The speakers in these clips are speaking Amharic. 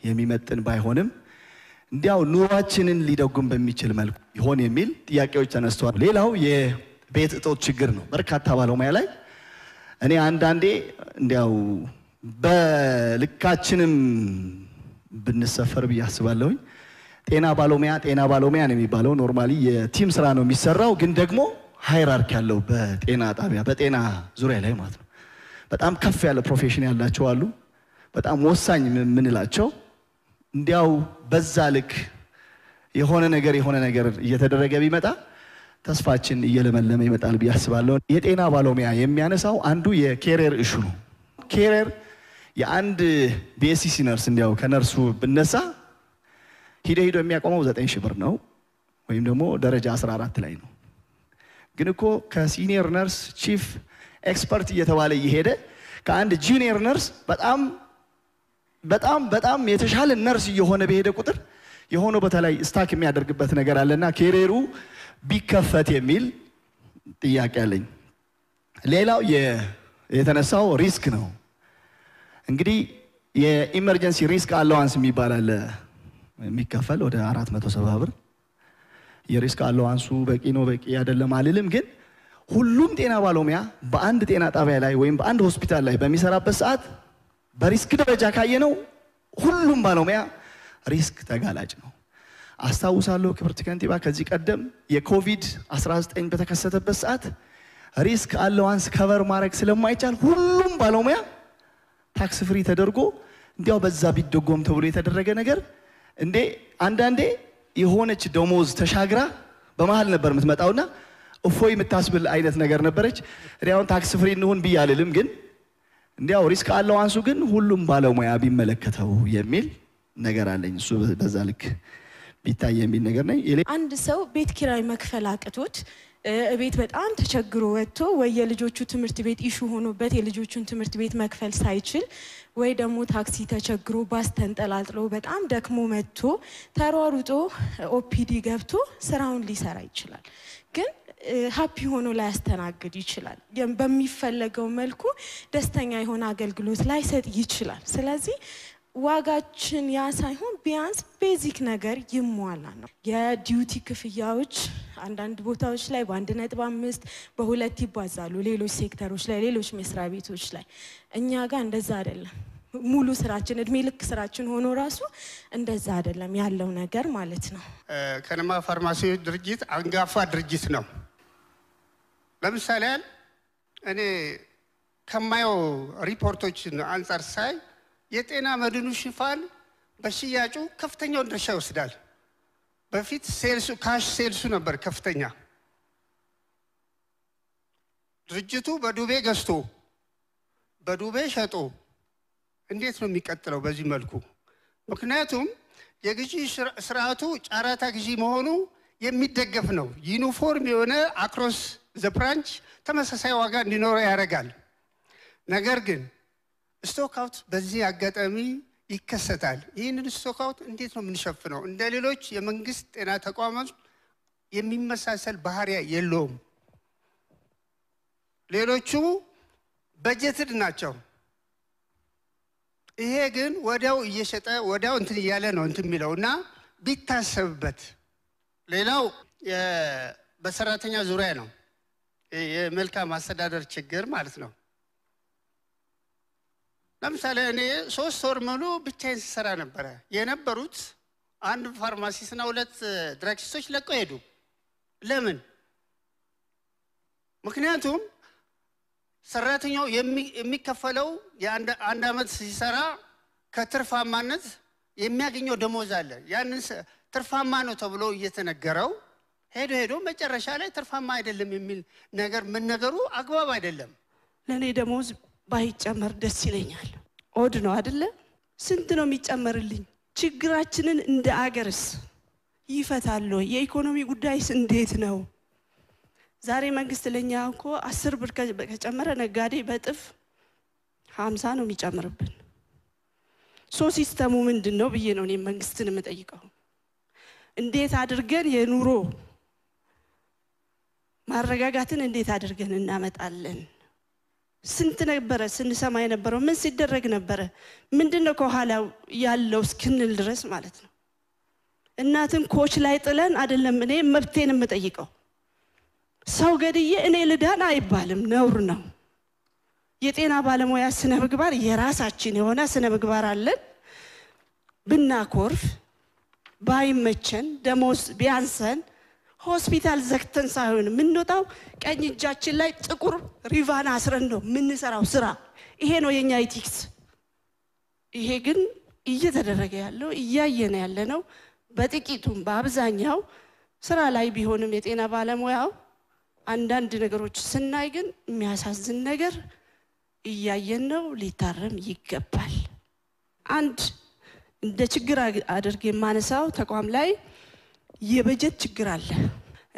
የሚመጥን ባይሆንም እንዲያው ኑሯችንን ሊደጉም በሚችል መልኩ ይሆን የሚል ጥያቄዎች ተነስተዋል። ሌላው የቤት እጦት ችግር ነው። በርካታ ባለሙያ ላይ እኔ አንዳንዴ እንዲያው በልካችንም ብንሰፈር ብያስባለሁኝ ጤና ባለሙያ ነው የሚባለው ኖርማሊ የቲም ስራ ነው የሚሰራው ግን ደግሞ ሃይራርኪ ያለው በጤና ጣቢያ በጤና ዙሪያ ላይ ማለት ነው በጣም ከፍ ያለ ፕሮፌሽን ያላቸው አሉ በጣም ወሳኝ ምንላቸው እንዲያው በዛ ልክ የሆነ ነገር እየተደረገ ቢመጣ ተስፋችን እየለመለመ ይመጣል ብያስባለሁ። የጤና ባለሙያ የሚያነሳው አንዱ የኬሪየር ኢሹ ነው። ኬሪየር የአንድ ቢኤስሲ ነርስ እንዲያው ከነርሱ ብነሳ ሂዶ የሚያቆመው 9,000 ብር ነው ወይም ደግሞ ደረጃ 14 ላይ ነው። ግን እኮ ከሲኒየር ነርስ ቺፍ ኤክስፐርት እየተባለ ይሄደ ከአንድ ጁኒየር ነርስ በጣም የተሻለ ነርስ እየሆነ በሄደ ቁጥር የሆነ በተለይ ስታክ የሚያደርግበት ነገር አለና ኬሪየሩ ቢከፈት የሚል ጥያቄ አለኝ። ሌላው የተነሳው ሪስክ ነው። እንግዲህ የኢመርጀንሲ ሪስክ አላዋንስ የሚባል አለ የሚከፈል ወደ 470 ብር የሪስክ አላዋንሱ በቂ ነው በቂ አይደለም አልልም ግን ሁሉም ጤና ባለሙያ በአንድ ጤና ጣቢያ ላይ ወይም በአንድ ሆስፒታል ላይ በሚሰራበት ሰዓት በሪስክ ደረጃ ካየነው ሁሉም ባለሙያ ሪስክ ተጋላጭ ነው። አስታውሳለሁ ክብርት ከንቲባ ከዚህ ቀደም የኮቪድ-19 በተከሰተበት ሰዓት ሪስክ አላዋንስ ከቨር ማድረግ ስለማይቻል ሁሉም ባለሙያ ታክስ ፍሪ ተደርጎ እንዲያው በዛ ቢደጎም ተብሎ የተደረገ ነገር እንዴ አንዳንዴ የሆነች ደሞዝ ተሻግራ በመሃል ነበር የምትመጣውና እፎይ የምታስብል አይነት ነገር ነበረች። ሪያውን ታክስ ፍሪ እንሁን ብያልልም ግን እንዲያው ሪስክ አላዋንሱ ግን ሁሉም ባለሙያ ቢመለከተው የሚል ነገር አለኝ። እሱ በዛ ልክ ቢታይ የሚል ነገር ነው። አንድ ሰው ቤት ኪራይ መክፈል አቅቶት ቤት በጣም ተቸግሮ ወጥቶ ወይ የልጆቹ ትምህርት ቤት ኢሹ ሆኖበት የልጆቹን ትምህርት ቤት መክፈል ሳይችል ወይ ደግሞ ታክሲ ተቸግሮ ባስ ተንጠላጥሎ በጣም ደክሞ መጥቶ ተሯሩጦ ኦፒዲ ገብቶ ስራውን ሊሰራ ይችላል። ግን ሃፒ ሆኖ ላያስተናግድ ይችላል። በሚፈለገው መልኩ ደስተኛ የሆነ አገልግሎት ላይሰጥ ይችላል። ስለዚህ ዋጋችን ያ ሳይሆን ቢያንስ ቤዚክ ነገር ይሟላ ነው። የዲዩቲ ክፍያዎች አንዳንድ ቦታዎች ላይ በ1.5 በ2 ይባዛሉ ሌሎች ሴክተሮች ላይ ሌሎች መስሪያ ቤቶች ላይ እኛ ጋር እንደዛ አይደለም። ሙሉ ስራችን እድሜ ልክ ስራችን ሆኖ ራሱ እንደዛ አይደለም ያለው ነገር ማለት ነው። ከነማ ፋርማሲ ድርጅት አንጋፋ ድርጅት ነው። ለምሳሌ እኔ ከማየው ሪፖርቶች አንፃር ሳይ የጤና መድኑ ሽፋን በሽያጩ ከፍተኛውን ድርሻ ይወስዳል። በፊት ካሽ ሴልሱ ነበር ከፍተኛ። ድርጅቱ በዱቤ ገዝቶ በዱቤ ሸጦ እንዴት ነው የሚቀጥለው በዚህ መልኩ? ምክንያቱም የግዢ ስርዓቱ ጫራታ ግዢ መሆኑ የሚደገፍ ነው። ዩኒፎርም የሆነ አክሮስ ዘ ብራንች ተመሳሳይ ዋጋ እንዲኖረው ያደርጋል። ነገር ግን ስቶክ አውት በዚህ አጋጣሚ ይከሰታል። ይህንን ስቶክ አውት እንዴት ነው የምንሸፍነው? እንደ ሌሎች የመንግስት ጤና ተቋማት የሚመሳሰል ባህሪ የለውም። ሌሎቹ በጀትድ ናቸው። ይሄ ግን ወዲያው እየሸጠ ወዲያው እንትን እያለ ነው እንትን የሚለውና ቢታሰብበት። ሌላው በሰራተኛ ዙሪያ ነው የመልካም አስተዳደር ችግር ማለት ነው። ለምሳሌ እኔ 3 ወር ሙሉ ብቻዬን ስሰራ ነበር የነበሩት አንድ ፋርማሲስትና 2 ድራግስቶች ለቀው ሄዱ። ለምን? ምክንያቱም ሰራተኛው የሚከፈለው የአንድ አመት ሲሰራ ከትርፋማነት የሚያገኘው ደሞዝ አለ። ያንን ትርፋማ ነው ተብሎ እየተነገረው ሄዶ መጨረሻ ላይ ትርፋማ አይደለም የሚል ነገር መነገሩ አግባብ አይደለም። ለኔ ደሞዝ ባይጨመር ደስ ይለኛል። ኦድ ነው አይደለ? ስንት ነው የሚጨመርልኝ? ችግራችንን እንደ አገርስ ይፈታል? የኢኮኖሚ ጉዳይስ እንዴት ነው? ዛሬ መንግስት ለኛ እኮ 10 ብር ከጨመረ ነጋዴ በጥፍ 50 ነው የሚጨምርብን። ሲስተሙ ምንድነው ብዬ ነው እኔ መንግስትን የምጠይቀው። እንዴት አድርገን የኑሮ ማረጋጋትን እንዴት አድርገን እናመጣለን? ስንት ነበረ ስንሰማ የነበረው ምን ሲደረግ ነበረ ምንድነው ከኋላው ያለው እስክንል ድረስ ማለት ነው እናትን ኮች ላይ ጥለን አይደለም እኔ መብቴን የምጠይቀው ሰው ገድዬ እኔ ልዳን አይባልም ነውር ነው የጤና ባለሙያ ስነ ምግባር የራሳችን የሆነ ስነ ምግባር አለን ብናኮርፍ ባይመቸን ደሞዝ ቢያንሰን ሆስፒታል ዘግተን ሳይሆን ምንወጣው ቀኝ እጃችን ላይ ጥቁር ሪቫን አስረን ነው ምንሰራው ስራ ይሄ ነው የኛ ኢቲክስ ይሄ ግን እየተደረገ ያለው እያየነ ያለ ነው በጥቂቱም በአብዛኛው ስራ ላይ ቢሆንም የጤና ባለሙያው አንዳንድ ነገሮች ስናይ ግን የሚያሳዝን ነገር እያየን ነው ሊታረም ይገባል አንድ እንደ ችግር አድርጌ ማነሳው ተቋም ላይ የበጀት ችግር አለ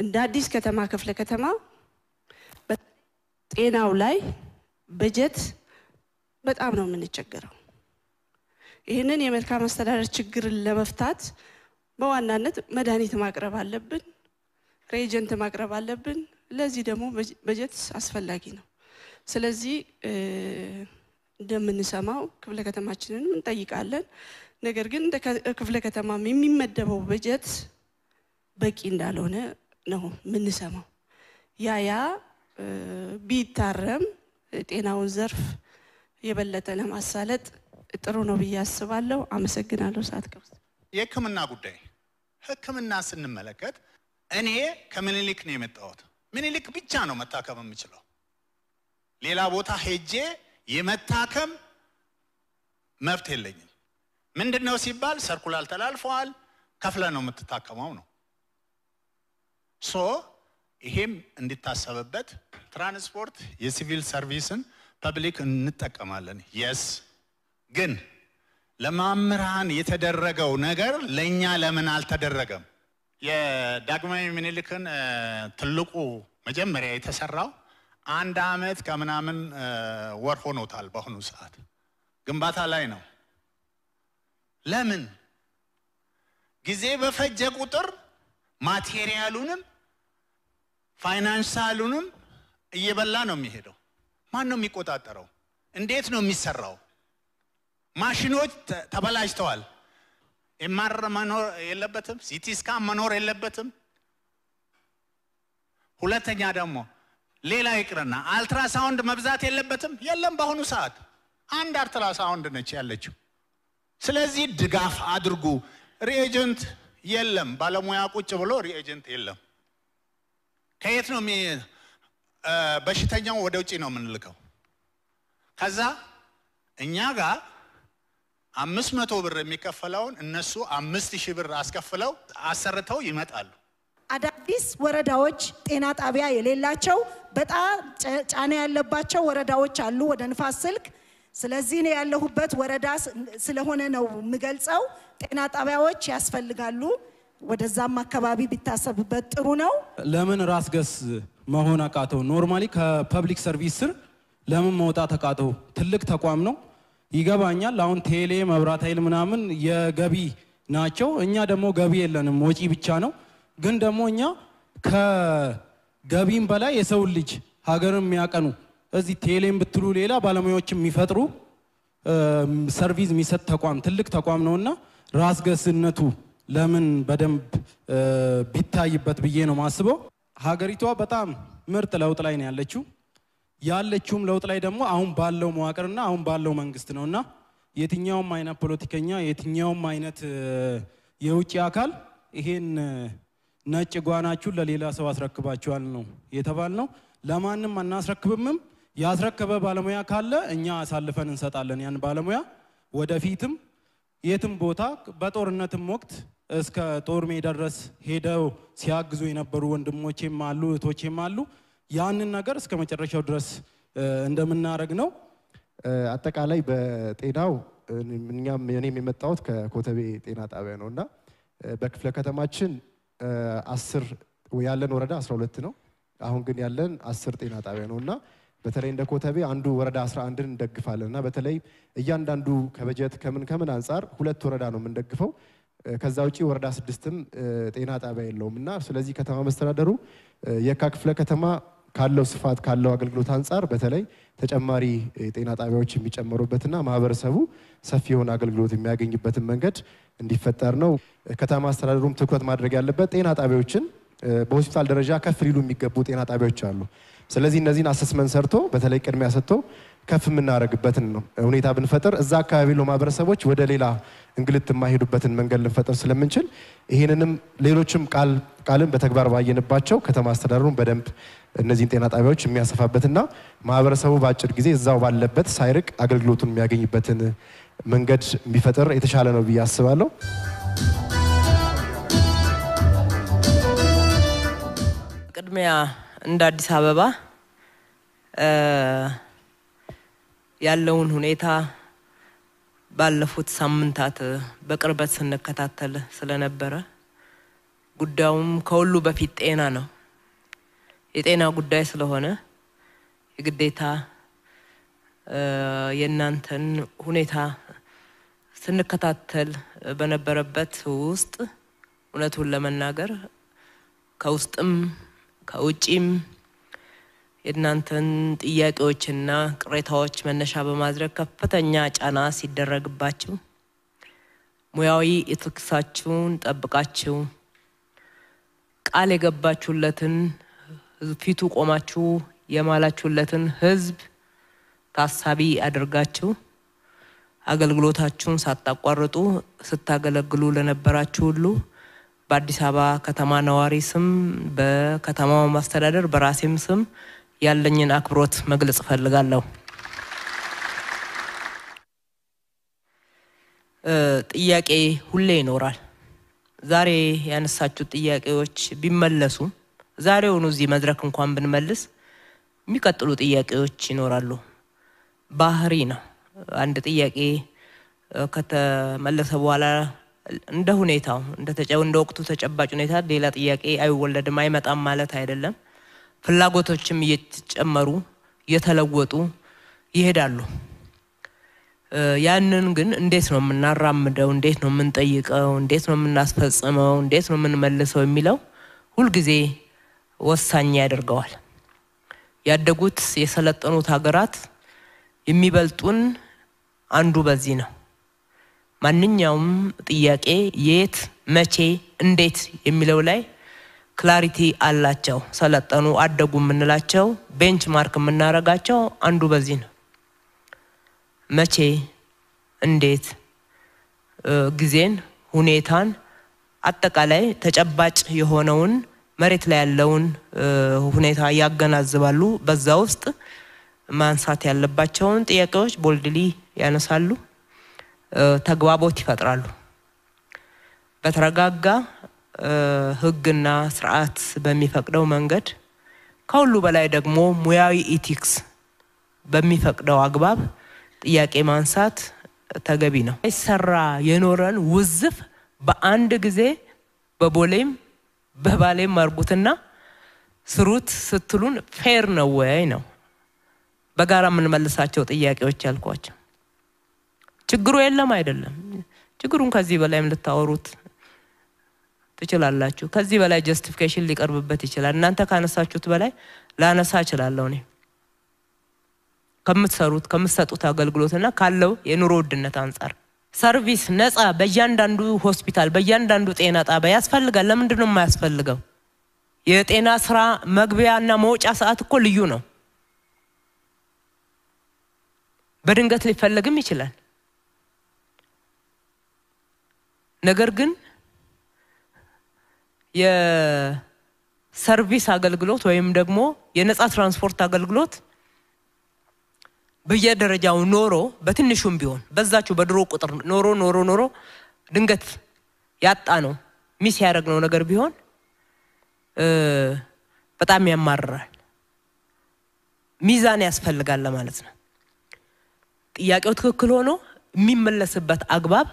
እንደ አዲስ ከተማ ክፍለ ከተማ በጤናው ላይ በጀት በጣም ነው የምንቸገረው ይሄንን የመልካም አስተዳደር ችግር ለመፍታት በዋናነት መድኃኒት ማቅረብ አለብን ሬጀንት ማቅረብ አለብን ለዚህ ደግሞ በጀት አስፈላጊ ነው ስለዚህ እንደምንሰማው ክፍለ ከተማችንን እንጠይቃለን ነገር ግን እንደ ክፍለ ከተማም የሚመደበው በጀት በቂ እንዳልሆነ ነው ምንሰማው ያ ቢታረም ጤናውን ዘርፍ የበለጠ ለማሳለጥ ጥሩ ነው በያስባለሁ አመሰግናለሁ ሳትከውስ የህክምና ጉዳይ ህክምና ስንመለከት እኔ ከምኒልክ ነው የመጣሁት ምኒልክ ብቻ ነው መታከም የምችለው ሌላ ቦታ ሄጄ የመታከም መብት የለኝም ምንድነው ሲባል ሰርኩላል ተላልፈዋል ከፍለ ነው የምትታከመው ነው ሶ ይሄም እንድታሰበበት ትራንስፖርት የሲቪል ሰርቪስን ፐብሊክ እንጠቀማለን yes ግን ለማምራን የተደረገው ነገር ለኛ ለምን አልተደረገም የዳግማዊ ምኒልክን ትልቁ መጀመሪያ የተሰራው አንድ አመት ከምናምን ወር ሆኖታል በአሁኑ ሰዓት ግንባታ ላይ ነው ለምን ጊዜ በፈጀ ቁጥር ማቴሪያሉንም ፋይናንሻሉንም እየበላ ነው የሚሄደው ማን ነው የሚቆጣጠረው እንዴት ነው የሚሰራው ማሽኖች ተበላሽተዋል ኤምአር መኖር የለበትም ሲቲ ስካን መኖር የለበትም ሁለተኛ ደግሞ ሌላ ይቅርና አልትራሳውንድ መብዛት የለበትም የለም በአሁኑ ሰዓት አንድ አልትራሳውንድ ነች ያለችው ስለዚህ ድጋፍ አድርጉ ሪኤጀንት የለም ባለሙያ ቁጭ ብሎ ሪኤጀንት የለም ከየት ነው በሽተኛው ወደ ውጪ ነው ምንልከው ከዛ እኛ ጋር 500 ብር የሚከፈለውን እነሱ 5000 ብር አስከፍለው አሰርተው ይመጣሉ አዳዲስ ወረዳዎች ጤና ጣቢያ የሌላቸው በጣም ጫና ያለባቸው ወረዳዎች አሉ ወደ ንፋስ ስልክ ስለዚህ ነው ያለሁበት ወረዳ ስለሆነ ነው ምገልጸው ጤና ጣቢያዎች ያስፈልጋሉ ወደዛም አካባቢ ቢታሰብበት ጥሩ ነው ለምን ራስ ገስ መሆን አቃተው ኖርማሊ ከፐብሊክ ሰርቪስ ስር ለምን መውጣት አቃተው ትልቅ ተቋም ነው ይገባኛል አሁን ቴሌ መብራት ኃይል ምናምን የገቢ ናቸው እኛ ደግሞ ገቢ የለንም ወጪ ብቻ ነው ግን ደግሞ እኛ ከገቢም በላይ የሰው ልጅ ሀገርን የሚያቀኑ እዚህ ቴሌም ብትሉ ሌላ ባለሙያዎችም የሚፈጥሩ ሰርቪስ የሚሰጥ ተቋም ትልቅ ተቋም ነውና ራስ ገስነቱ ለምን በደንብ ቢታይበት ብዬ ነው ማስበው ሀገሪቷ በጣም ምርጥ ለውጥ ላይ ነው ያለችውም ለውጥ ላይ ደግሞ አሁን ባለው መዋቅርና አሁን ባለው መንግስት ነውና የትኛውም አይነት ፖለቲከኛ የትኛውም አይነት የውጪ አካል ይሄን ነጭ ጓናችሁ ለሌላ ሰው አስረክባችኋል ነው የተባልነው ለማንንም አናስረክብምም ያስረከበ ባለሙያ ካለ እኛ አሳልፈን እንሰጣለን ያን ባለሙያ ወደፊትም የትም ቦታ በጦርነትም ወቅት እስከ ጦር ሜዳ ድረስ ሄደው ሲያግዙ የነበሩ ወንድሞቼም አሉ እህቶቼም አሉ ያንን ነገር እስከ መጨረሻው ድረስ እንደምናረግ ነው አጠቃላይ በጤናው እኛም የኔም የመጣሁት ከኮተቤ ጤና ጣቢያ ነውና በክፍለ ከተማችን 10 ያለን ወረዳ 12 ነው አሁን ግን ያለን 10 ጤና ጣቢያ ነውና በተለይ እንደ ኮተቤ አንዱ ወረዳ 11ን እንደግፋለንና በተለይ እያንዳንዱ ከበጀት ከምን አንፃር ሁለት ወረዳ ነው እንደግፈው ከዛ ውጪ ወረዳ 6ም ጤና ጣቢያ የለውምና ስለዚህ ከተማ መስተዳደሩ የካ ክፍለ ከተማ ካለው ስፋት ካለው አገልግሎት አንፃር በተለይ ተጨማሪ ጤና ጣቢያዎች የሚጨመሩበትና ማህበረሰቡ ሰፊ የሆነ አገልግሎት የሚያገኝበትን መንገድ እንዲፈጠር ነው። ከተማ አስተዳደሩም ትኩረት ማድረግ ያለበት ጤና ጣቢያዎችን በሆስፒታል ደረጃ ከፍ ሊሉ የሚገቡ ጤና ጣቢያዎች አሉ። ስለዚህ እነዚህን አሰስመንት ሰርቶ በተለይ ቅድሚያ ሰጥቶ ከፍ የምናደርግበትን ነው ሁኔታ ብንፈጥር እዛ አካባቢ ያሉ ማህበረሰቦች ወደ ሌላ እንግልት የማይሄዱበትን መንገድ ልንፈጥር ስለምንችል ይሄንንም ሌሎችም ቃልን በተግባር ባየንባቸው ከተማ አስተዳደሩን በደንብ እነዚህን ጤና ጣቢያዎች የሚያሰፋበትና ማህበረሰቡ በአጭር ጊዜ እዛው ባለበት ሳይርቅ አገልግሎቱን የሚያገኝበትን መንገድ ቢፈጥር የተሻለ ነው ብዬ አስባለሁ። ቅድሚያ እንደ አዲስ አበባ ያለውን ሁኔታ ባለፉት ሳምንታት በቅርበት ስንከታተል ስለነበረ ጉዳዩም ከሁሉ በፊት ጤና ነው። የጤና ጉዳይ ስለሆነ የግዴታ የእናንተን ሁኔታ ስንከታተል በነበረበት ውስጥ እውነቱን ለመናገር ከውስጥም ከውጪም የእናንተን ጥያቄዎችና ቅሬታዎች መነሻ በማድረግ ከፍተኛ ጫና ሲደረግባችሁ ሙያዊ ኢቲክሳችሁን ጠብቃችሁ ቃል የገባችሁለትን ፊቱ ቆማችሁ የማላችሁለትን ህዝብ ታሳቢ አድርጋችሁ አገልግሎታችሁን ሳታቋርጡ ስታገለግሉ ለነበራችሁ ሁሉ በአዲስ አበባ ከተማ ነዋሪ ስም በከተማው ማስተዳደር በራሴም ስም ያለኝን አክብሮት መግለጽ ፈልጋለሁ። ጥያቄ ሁሌ ይኖራል። ዛሬ ያነሳችሁ ጥያቄዎች ቢመለሱ ዛሬውኑ እዚህ መድረክ እንኳን ብንመልስ የሚቀጥሉ ጥያቄዎች ይኖራሉ። ባህሪ ነው። አንድ ጥያቄ ከተመለሰ በኋላ እንደ ሁኔታው እንደ ወቅቱ ተጨባጭ ሁኔታ ሌላ ጥያቄ አይወለድም አይመጣም ማለት አይደለም። ፍላጎቶችም እየተጨመሩ እየተለወጡ ይሄዳሉ። ያንን ግን እንዴት ነው የምናራምደው? እንዴት ነው የምንጠይቀው? እንዴት ነው የምናስፈጽመው? እንዴት ነው የምንመልሰው የሚለው ሁሉ ጊዜ ወሳኝ ያደርገዋል። ያደጉት የሰለጠኑት ሀገራት የሚበልጡን አንዱ በዚህ ነው። ማንኛውም ጥያቄ የት መቼ እንዴት የሚለው ላይ ክላሪቲ አላቸው። ሰለጠኑ አደጉ የምንላቸው ቤንችማርክ የምናረጋቸው አንዱ በዚህ ነው። መቼ እንዴት ጊዜን ሁኔታን አጠቃላይ ተጨባጭ የሆነውን መሬት ላይ ያለውን ሁኔታ ያገናዝባሉ። በዛ ውስጥ ማንሳት ያለባቸውን ጥያቄዎች ቦልድሊ ያነሳሉ፣ ተግባቦት ይፈጥራሉ። በተረጋጋ ህግና ስርዓት በሚፈቅደው መንገድ ከሁሉ በላይ ደግሞ ሙያዊ ኢቲክስ በሚፈቅደው አግባብ ጥያቄ ማንሳት ተገቢ ነው። ይሰራ የኖረን ውዝፍ በአንድ ጊዜ በቦሌም በባሌም ማርጉትና ስሩት ስትሉን ፌር ነው ወይ ነው በጋራ የምንመልሳቸው ጥያቄዎች ያልኳቸው። ችግሩ የለም አይደለም። ችግሩን ከዚህ በላይም ልታወሩት ትችላላችሁ። ከዚህ በላይ ጀስቲፊኬሽን ሊቀርብበት ይችላል። እናንተ ካነሳችሁት በላይ ላነሳ እችላለሁ እኔ ከምትሰጡት አገልግሎትና ካለው የኑሮ ውድነት አንፃር ሰርቪስ ነፃ በእያንዳንዱ ሆስፒታል በእያንዳንዱ ጤና ጣቢያ ያስፈልጋል። ለምንድን ነው የማያስፈልገው? የጤና ስራ መግቢያና መውጫ ሰዓት እኮ ልዩ ነው። በድንገት ሊፈለግም ይችላል። ነገር ግን የሰርቪስ አገልግሎት ወይም ደግሞ የነፃ ትራንስፖርት አገልግሎት በየደረጃው ኖሮ በትንሹም ቢሆን በዛችሁ በድሮ ቁጥር ኖሮ ድንገት ያጣ ነው ሚስ ያደረግነው ነገር ቢሆን በጣም ያማርራል። ሚዛን ያስፈልጋል ማለት ነው። ጥያቄው ትክክል ሆኖ የሚመለስበት አግባብ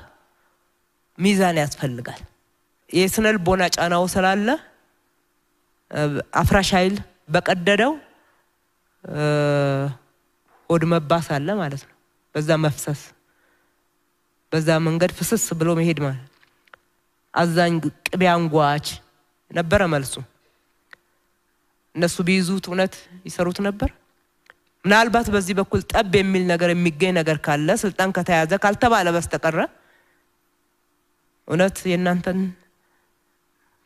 ሚዛን ያስፈልጋል። የስነል ቦና ጫናው ስላለ አፍራሽ ኃይል በቀደደው ወድ መባስ አለ ማለት ነው። በዛ መፍሰስ በዛ መንገድ ፍስስ ብሎ መሄድ ማለት አዛኝ ቅቤ አንጓች ነበረ መልሱ። እነሱ ቢይዙት እውነት ይሰሩት ነበር? ምናልባት በዚህ በኩል ጠብ የሚል ነገር የሚገኝ ነገር ካለ ስልጣን ከተያዘ ካልተባለ በስተቀር እውነት የእናንተን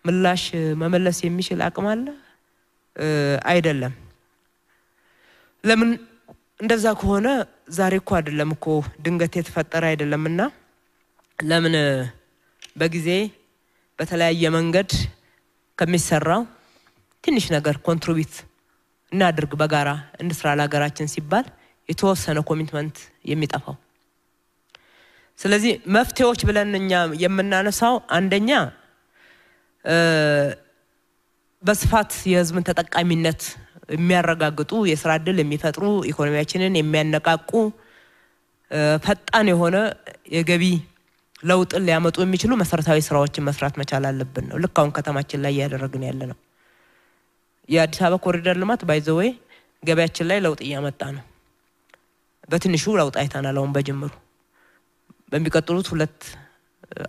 ምላሽ መመለስ የሚችል አቅም አለ? አይደለም። ለምን እንደዛ ከሆነ ዛሬ እኮ አይደለም እኮ ድንገት የተፈጠረ አይደለምና ለምን በጊዜ በተለያየ መንገድ ከሚሰራው ትንሽ ነገር ኮንትሪቢዩት እናድርግ በጋራ እንስራ ለሀገራችን ሲባል የተወሰነ ኮሚትመንት የሚጠፋው? ስለዚህ መፍትሄዎች ብለን እኛ የምናነሳው አንደኛ በስፋት የህዝብን ተጠቃሚነት የሚያረጋግጡ የሥራ ዕድል የሚፈጥሩ ኢኮኖሚያችንን የሚያነቃቁ ፈጣን የሆነ የገቢ ለውጥን ሊያመጡ የሚችሉ መሰረታዊ ስራዎችን መስራት መቻል አለብን ነው። ልክ አሁን ከተማችን ላይ ያደረግን ያለ ነው። የአዲስ አበባ ኮሪደር ልማት ባይ ዘ ዌይ ገበያችን ላይ ለውጥ እያመጣ ነው። በትንሹ ለውጥ አይተናል አሁን በጅምሩ። በሚቀጥሉት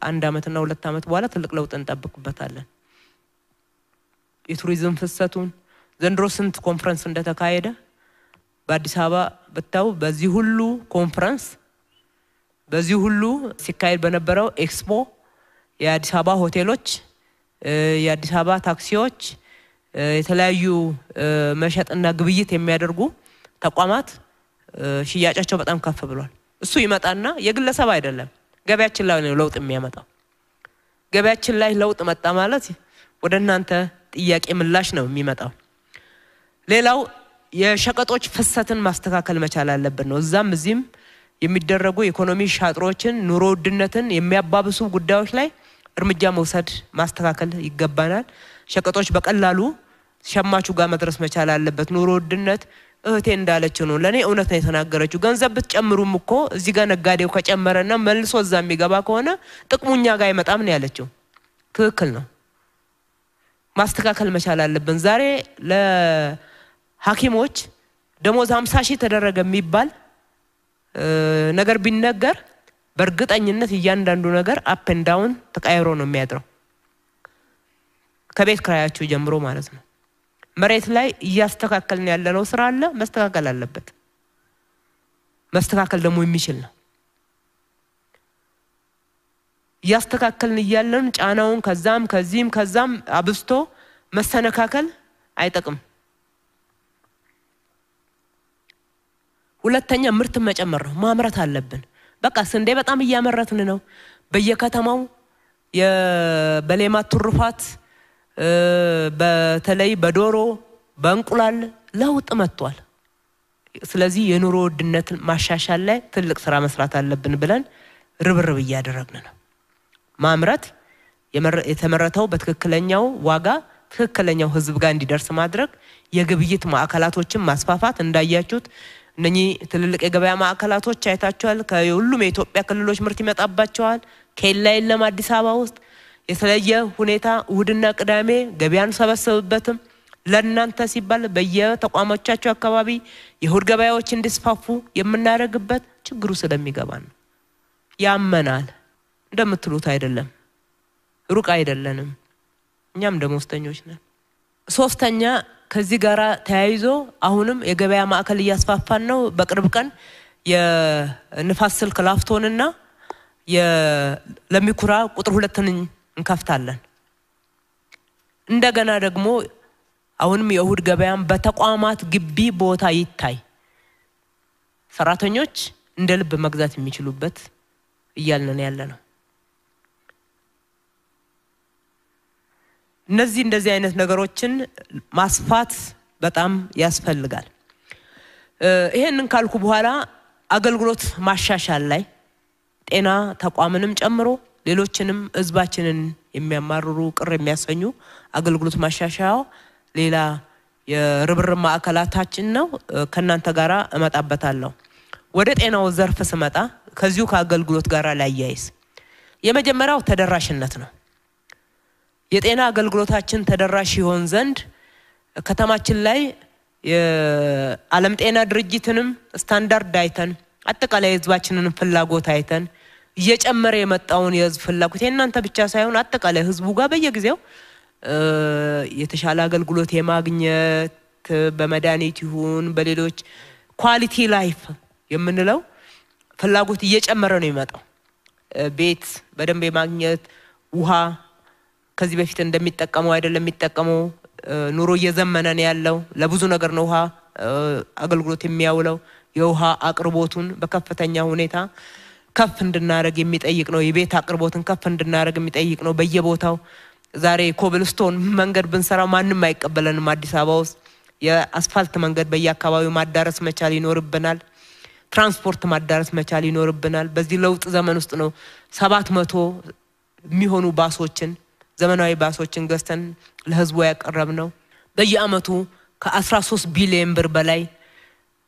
1 አመትና 2 አመት በኋላ ትልቅ ለውጥ እንጠብቅበታለን። የቱሪዝም ፍሰቱን ዘንድሮ ስንት ኮንፈረንስ እንደተካሄደ በአዲስ አበባ በታው በዚህ ሁሉ ኮንፈረንስ በዚህ ሁሉ ሲካሄድ በነበረው ኤክስፖ የአዲስ አበባ ሆቴሎች የአዲስ አበባ ታክሲዎች የተለያዩ መሸጥና ግብይት የሚያደርጉ ተቋማት ሽያጫቸው በጣም ከፍ ብሏል። እሱ ይመጣና የግለሰብ አይደለም ገበያችን ላይ ነው ለውጥ የሚያመጣው። ገበያችን ላይ ለውጥ መጣ ማለት ወደናንተ ጥያቄ ምላሽ ነው የሚመጣው። ሌላው የሸቀጦች ፍሰትን ማስተካከል መቻል አለብን ነው። እዛም እዚህም የሚደረጉ ኢኮኖሚ ሻጥሮችን ኑሮ ውድነትን የሚያባብሱ ጉዳዮች ላይ እርምጃ መውሰድ ማስተካከል ይገባናል። ሸቀጦች በቀላሉ ሸማቹ ጋር መድረስ መቻል አለበት። ኑሮ ውድነት እህቴ እንዳለችው ነው ለኔ እውነት ነው የተናገረችው። ገንዘብ ብትጨምሩም እኮ እዚህ ጋር ነጋዴው ከጨመረና መልሶ እዛ የሚገባ ከሆነ ጥቅሙኛ ጋር አይመጣም ነው ያለችው። ትክክል ነው። ማስተካከል መቻል አለብን። ዛሬ ለሐኪሞች ደሞዝ 50 ሺህ ተደረገ የሚባል ነገር ቢነገር በእርግጠኝነት እያንዳንዱ ነገር አፕ ኤንድ ዳውን ተቀያይሮ ነው የሚያድረው። ከቤት ክራያቸው ጀምሮ ማለት ነው። መሬት ላይ እያስተካከልን ያለነው ስራ አለ፣ መስተካከል አለበት። መስተካከል ደግሞ የሚችል ነው። እያስተካከልን እያለን ጫናውን ከዛም አብስቶ መሰነካከል አይጠቅም። ሁለተኛ ምርት መጨመር ነው። ማምረት አለብን። በቃ ስንዴ በጣም እያመረትን ነው። በየከተማው በሌማት ትሩፋት በተለይ በዶሮ በእንቁላል ለውጥ መጥቷል። ስለዚህ የኑሮ ውድነት ማሻሻል ላይ ትልቅ ስራ መስራት አለብን ብለን ርብርብ እያደረግን ነው። ማምረት የተመረተው በትክክለኛው ዋጋ ትክክለኛው ህዝብ ጋር እንዲደርስ ማድረግ፣ የግብይት ማዕከላቶችን ማስፋፋት እንዳያችሁት እነኚህ ትልልቅ የገበያ ማዕከላቶች አይታችኋል። ከሁሉም የኢትዮጵያ ክልሎች ምርት ይመጣባቸዋል። ኬላ የለም አዲስ አበባ ውስጥ የተለየ ሁኔታ እሁድና ቅዳሜ ገበያን ሰበሰብበትም ለእናንተ ሲባል በየተቋሞቻቸው አካባቢ የእሁድ ገበያዎች እንዲስፋፉ የምናደርግበት ችግሩ ስለሚገባን ነው። ያመናል እንደምትሉት አይደለም፣ ሩቅ አይደለንም። እኛም ደሞዝተኞች ነን። ሶስተኛ ከዚህ ጋራ ተያይዞ አሁንም የገበያ ማዕከል እያስፋፋን ነው። በቅርብ ቀን የንፋስ ስልክ ላፍቶንና የለሚኩራ ቁጥር 2ን እንከፍታለን። እንደገና ደግሞ አሁንም የእሁድ ገበያም በተቋማት ግቢ ቦታ ይታይ፣ ሰራተኞች እንደ ልብ መግዛት የሚችሉበት እያልን ያለነው። እንደዚህ አይነት ነገሮችን ማስፋት በጣም ያስፈልጋል። ይሄንን ካልኩ በኋላ አገልግሎት ማሻሻል ላይ ጤና ተቋምንም ጨምሮ ሌሎችንም ህዝባችንን የሚያማርሩ ቅር የሚያሰኙ አገልግሎት ማሻሻያው ሌላ የርብርብ ማዕከላታችን ነው። ከናንተ ጋራ እመጣበታለሁ። ወደ ጤናው ዘርፍ ስመጣ ከዚሁ ከአገልግሎት ጋራ ላያይዝ የመጀመሪያው ተደራሽነት ነው። የጤና አገልግሎታችን ተደራሽ ይሆን ዘንድ ከተማችን ላይ የዓለም ጤና ድርጅትንም ስታንዳርድ አይተን አጠቃላይ ህዝባችንን ፍላጎት አይተን እየጨመረ የመጣውን የህዝብ ፍላጎት እናንተ ብቻ ሳይሆን አጠቃላይ ህዝቡ ጋር በየጊዜው የተሻለ አገልግሎት የማግኘት በመድኃኒት ይሁን በሌሎች ኳሊቲ ላይፍ የምንለው ፍላጎት እየጨመረ ነው የሚመጣው። ቤት በደንብ የማግኘት ውሃ ከዚህ በፊት እንደሚጠቀመው አይደለም የሚጠቀመው ኑሮ እየዘመነ ነው ያለው። ለብዙ ነገር ነው ውሃ አገልግሎት የሚያውለው። የውሃ አቅርቦቱን በከፍተኛ ሁኔታ ከፍ እንድናረግ የሚጠይቅ ነው። የቤት አቅርቦትን ከፍ እንድናረግ የሚጠይቅ ነው። በየቦታው ዛሬ ኮብልስቶን መንገድ ብንሰራ ማንንም አይቀበለንም። አዲስ አበባ ውስጥ የአስፋልት መንገድ በየአካባቢው ማዳረስ መቻል ይኖርብናል። ትራንስፖርት ማዳረስ መቻል ይኖርብናል። በዚህ ለውጥ ዘመን ውስጥ ነው 700 የሚሆኑ ባሶችን ዘመናዊ ባሶችን ገዝተን ለህዝቡ ያቀረብነው። በየአመቱ ከ13 ቢሊዮን ብር በላይ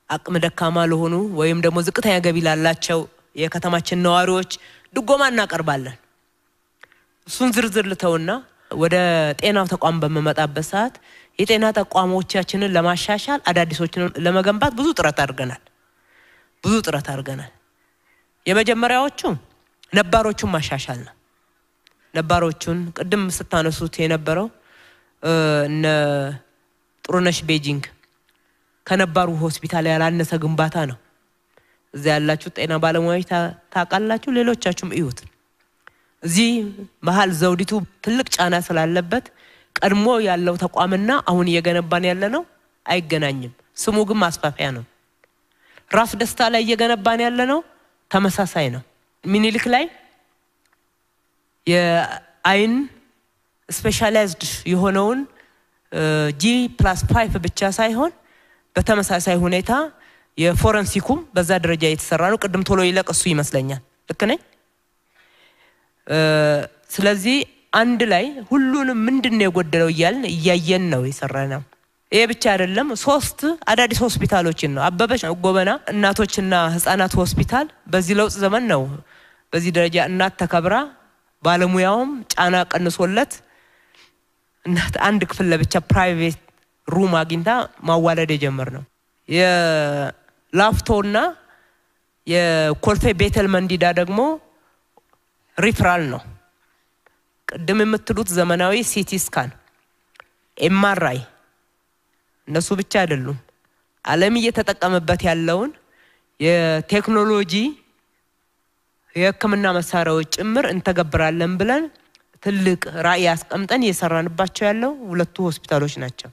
አቅም ደካማ ለሆኑ ወይም ደግሞ ዝቅተኛ ገቢ ላላቸው የከተማችን ነዋሪዎች ድጎማ እናቀርባለን። እሱን ዝርዝር ልተውና ወደ ጤናው ተቋም በመመጣበት ሰዓት የጤና ተቋሞቻችንን ለማሻሻል አዳዲሶችን ለመገንባት ብዙ ጥረት አድርገናል። የመጀመሪያዎቹ ነባሮቹን ማሻሻል ነው። ነባሮቹን ቅድም ስታነሱት የነበረው እነ ጥሩነሽ ቤጂንግ ከነባሩ ሆስፒታል ያላነሰ ግንባታ ነው። እዚያ ያላችሁ ጤና ባለሙያዎች ታውቃላችሁ፣ ሌሎቻችሁም እዩት። እዚህ መሃል ዘውዲቱ ትልቅ ጫና ስላለበት ቀድሞ ያለው ተቋምና አሁን እየገነባን ያለነው አይገናኝም። ስሙ ግን ማስፋፊያ ነው። ራስ ደስታ ላይ እየገነባን ያለነው ተመሳሳይ ነው። ሚኒሊክ ላይ የአይን ስፔሻላይዝድ የሆነውን G+5 ብቻ ሳይሆን በተመሳሳይ ሁኔታ የፎረንሲኩም በዛ ደረጃ የተሰራ ነው። ቅድም ቶሎ ይለቅሱ ይመስለኛል። ልክ ነኝ? ስለዚህ አንድ ላይ ሁሉንም ምንድነው የጎደለው እያየን ነው የሰራነው። ይሄ ብቻ አይደለም። 3 አዳዲስ ሆስፒታሎችን ነው አበበች ጎበና እናቶችና ህፃናት ሆስፒታል በዚህ ለውጥ ዘመን ነው በዚህ ደረጃ እናት ተከብራ ባለሙያውም ጫና ቀንሶለት እናት አንድ ክፍል ለብቻ ፕራይቬት ሩም አግኝታ ማዋለድ የጀመርነው። የላፍቶና የኮልፌ ቤተል መንዲዳ ደግሞ ሪፈራል ነው። ቅድም የምትሉት ዘመናዊ ሲቲ ስካን ኤምአርአይ እነሱ ብቻ አይደሉም። ዓለም እየተጠቀመበት ያለውን የቴክኖሎጂ የህክምና መሳሪያዎች ጭምር እንተገብራለን ብለን ትልቅ ራዕይ አስቀምጠን እየሰራንባቸው ያለው 2 ሆስፒታሎች ናቸው።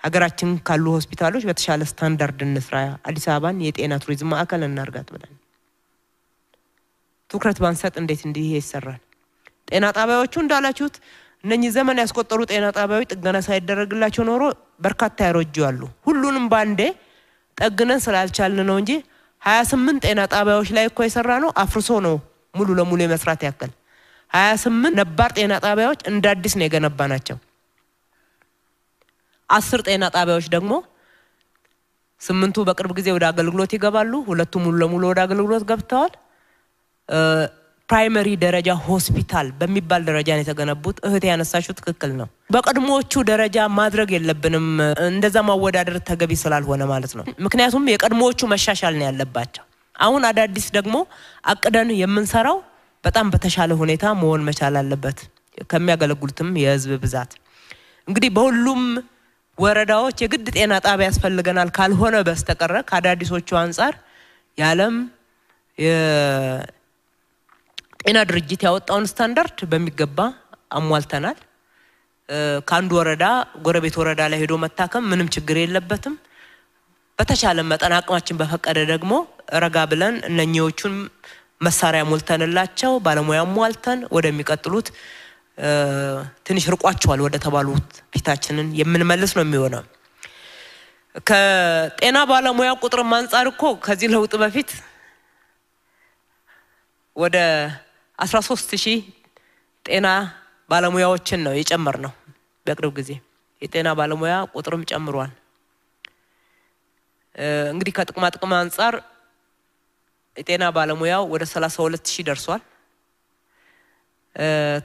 ሀገራችን ካሉ ሆስፒታሎች በተሻለ ስታንዳርድ እንስራ፣ አዲስ አበባን የጤና ቱሪዝም ማዕከል እናርጋት ብለን ትኩረት ባንሰጥ እንዴት እንዲህ ይሰራል? ጤና ጣቢያዎቹ እንዳላችሁት እነኚህ ዘመን ያስቆጠሩ ጤና ጣቢያዎች ጥገና ሳይደረግላቸው ኖሮ በርካታ ያረጁአሉ። ሁሉንም ባንዴ ጠግነን ስላልቻልን ነው እንጂ 28 ጤና ጣቢያዎች ላይ እኮ የሰራ ነው አፍርሶ ነው ሙሉ ለሙሉ የመስራት ያክል 28 ነባር ጤና ጣቢያዎች እንደ አዲስ ነው የገነባናቸው። 10 ጤና ጣቢያዎች ደግሞ 8ቱ በቅርብ ጊዜ ወደ አገልግሎት ይገባሉ፣ 2ቱ ሙሉ ለሙሉ ወደ አገልግሎት ገብተዋል። ፕራይመሪ ደረጃ ሆስፒታል በሚባል ደረጃ ነው የተገነቡት። እህት ያነሳሽው ትክክል ነው። በቀድሞዎቹ ደረጃ ማድረግ የለብንም፣ እንደዛ ማወዳደር ተገቢ ስላልሆነ ማለት ነው። ምክንያቱም የቀድሞዎቹ መሻሻል ነው ያለባቸው። አሁን አዳዲስ ደግሞ አቅደን የምንሰራው በጣም በተሻለ ሁኔታ መሆን መቻል አለበት ከሚያገለግሉትም የህዝብ ብዛት። እንግዲህ በሁሉም ወረዳዎች የግድ ጤና ጣቢያ ያስፈልገናል ካልሆነ በስተቀር ከአዳዲሶቹ አንፃር የዓለም ጤና ድርጅት ያወጣውን ስታንዳርድ በሚገባ አሟልተናል። ከአንድ ወረዳ ጎረቤት ወረዳ ላይ ሄዶ መታከም ምንም ችግር የለበትም። በተቻለ መጠን አቅማችን በፈቀደ ደግሞ ረጋ ብለን እነኚዎቹን መሳሪያ ሞልተንላቸው ባለሙያ ሟልተን ወደሚቀጥሉት ትንሽ ርቋቸዋል ወደ ተባሉት ፊታችንን የምንመልስ ነው የሚሆነው። ከጤና ባለሙያ ቁጥር አንፃር እኮ ከዚህ ለውጥ በፊት ወደ 13000 ጤና ባለሙያዎችን ነው የጨመርነው በቅርብ ጊዜ። የጤና ባለሙያ ቁጥርም ጨምሯል። እንግዲህ ከጥቅማ ጥቅም አንፃር የጤና ባለሙያው ወደ 32000 ደርሷል።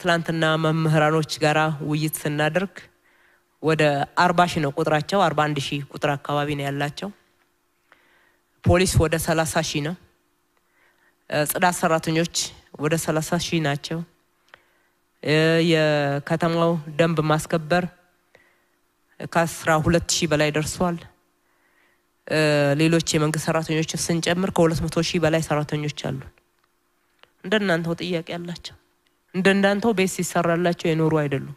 ትላንትና መምህራኖች ጋራ ውይይት ስናደርግ ወደ 40000 ነው ቁጥራቸው፣ 41000 ቁጥር አካባቢ ነው ያላቸው። ፖሊስ ወደ 30000 ነው። ጽዳት ሰራተኞች ወደ 30000 ናቸው። የከተማው ደንብ ማስከበር ከ12,000 በላይ ደርሷል። ሌሎች የመንግስት ሰራተኞች ስንጨምር ከ200,000 በላይ ሰራተኞች አሉ። እንደናንተው ጥያቄ ያላቸው እንደናንተው ቤት ሲሰራላቸው የኖሩ አይደሉም።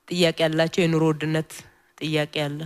ጥያቄ ያላቸው የኑሮ ውድነት ጥያቄ አለ።